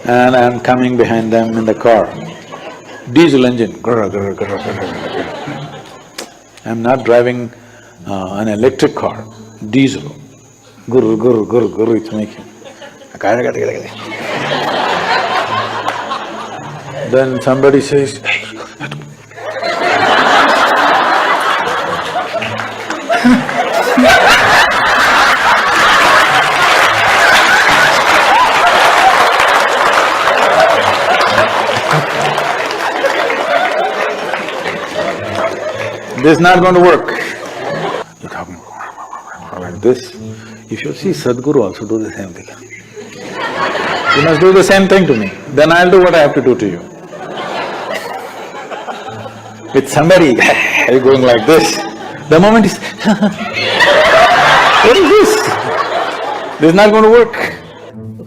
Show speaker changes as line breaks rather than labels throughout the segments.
And I'm coming behind them in the car. Diesel engine, grr, grr, grr, grr, grr. I'm not driving an electric car, diesel. Guru, guru, guru, guru, it's making. Then somebody says, "Hey, this is not going to work." You're talking like this. If you see Sadhguru also do the same thing. You must do the same thing to me, then I'll do what I have to do to you. With somebody going like this, the moment is what is this? This is not going to work.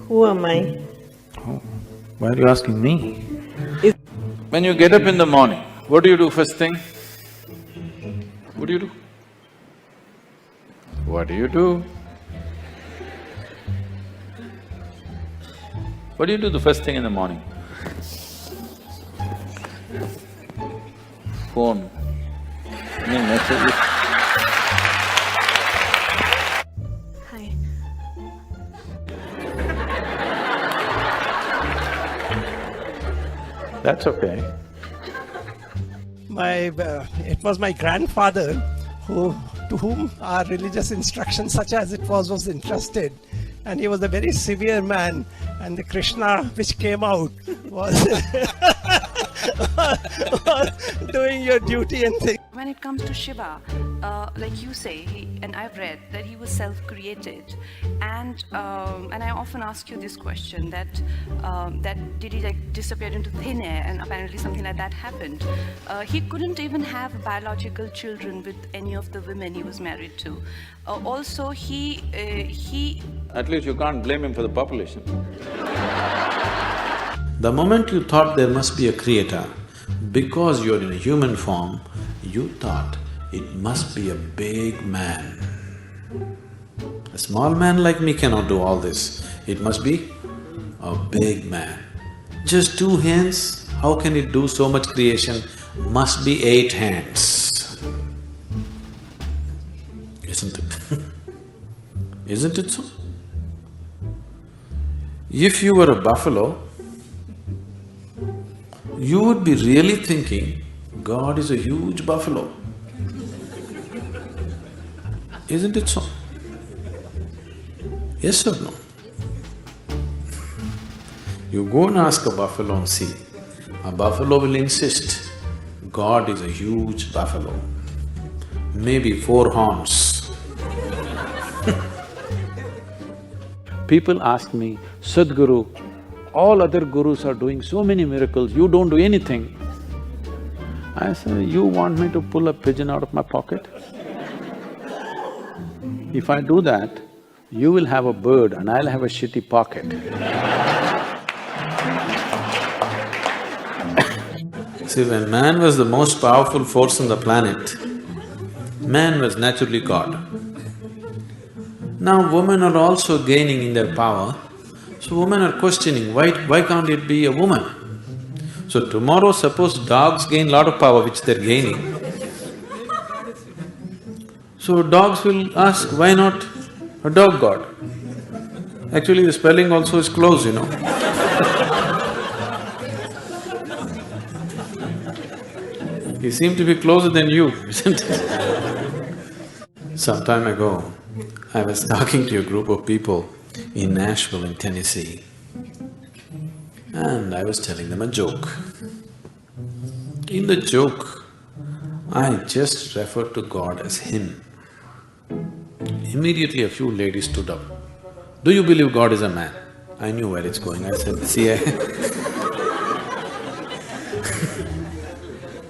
Who am I?
Oh, why are you asking me? When you get up in the morning, what do you do first thing? What do you do? What do you do? What do you do the first thing in the morning? Phone, any messages?
Hi.
That's okay.
It was my grandfather to whom our religious instruction such as it was entrusted, and he was a very severe man, and the Krishna which came out was doing your duty and things.
When it comes to Shiva, like you say, and I've read that he was self-created, and I often ask you this question: that did he like disappear into thin air, and apparently something like that happened. He couldn't even have biological children with any of the women he was married to. Also, he.
At least you can't blame him for the population.
The moment you thought there must be a creator, because you're in a human form, you thought it must be a big man. A small man like me cannot do all this. It must be a big man. Just 2 hands, how can it do so much creation? Must be 8 hands. Isn't it? Isn't it so? If you were a buffalo, you would be really thinking, God is a huge buffalo. Isn't it so? Yes or no? You go and ask a buffalo and see, a buffalo will insist, God is a huge buffalo, maybe 4 horns.
People ask me, Sadhguru, all other gurus are doing so many miracles, you don't do anything. I say, you want me to pull a pigeon out of my pocket? If I do that, you will have a bird and I'll have a shitty pocket.
See, when man was the most powerful force on the planet, man was naturally God. Now women are also gaining in their power, so women are questioning, why can't it be a woman? So tomorrow suppose dogs gain lot of power which they're gaining, so dogs will ask, why not a dog god? Actually the spelling also is close, you know. He seemed to be closer than you, isn't it? Some time ago, I was talking to a group of people in Nashville in Tennessee, and I was telling them a joke. In the joke, I just referred to God as Him. Immediately a few ladies stood up. Do you believe God is a man? I knew where it's going. I said, see,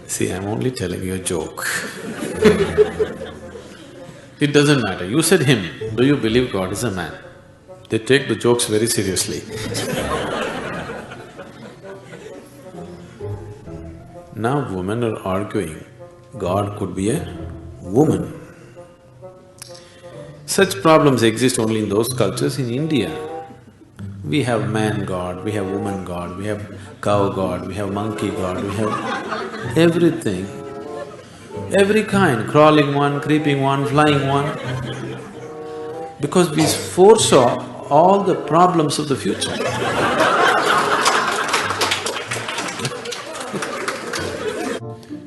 see, I'm only telling you a joke. It doesn't matter. You said Him. Do you believe God is a man? They take the jokes very seriously. Now women are arguing, God could be a woman. Such problems exist only in those cultures. In India, we have man god, we have woman god, we have cow god, we have monkey god, we have everything. Every kind, crawling one, creeping one, flying one. Because we foresaw all the problems of the future.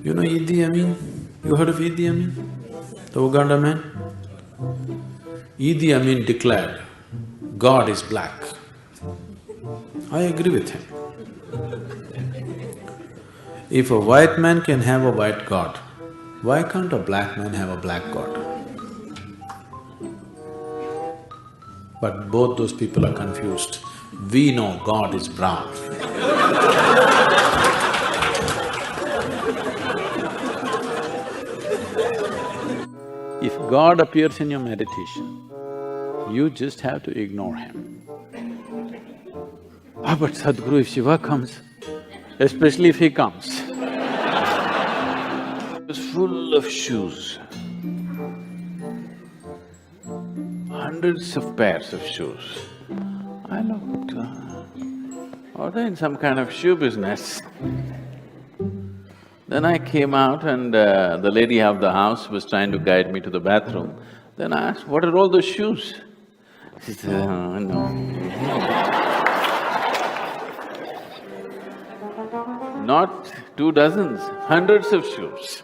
You know Idi Amin? You heard of Idi Amin? The Uganda man? Idi Amin declared, God is black. I agree with him. If a white man can have a white God, why can't a black man have a black God? But both those people are confused. We know God is brown.
If God appears in your meditation, you just have to ignore him. Ah, but Sadhguru, if Shiva comes, especially if he comes, it's full of shoes. Hundreds of pairs of shoes. I looked, are they in some kind of shoe business? Then I came out and the lady of the house was trying to guide me to the bathroom. Then I asked, what are all those shoes? She said, oh, no. Not 2 dozens, hundreds of shoes.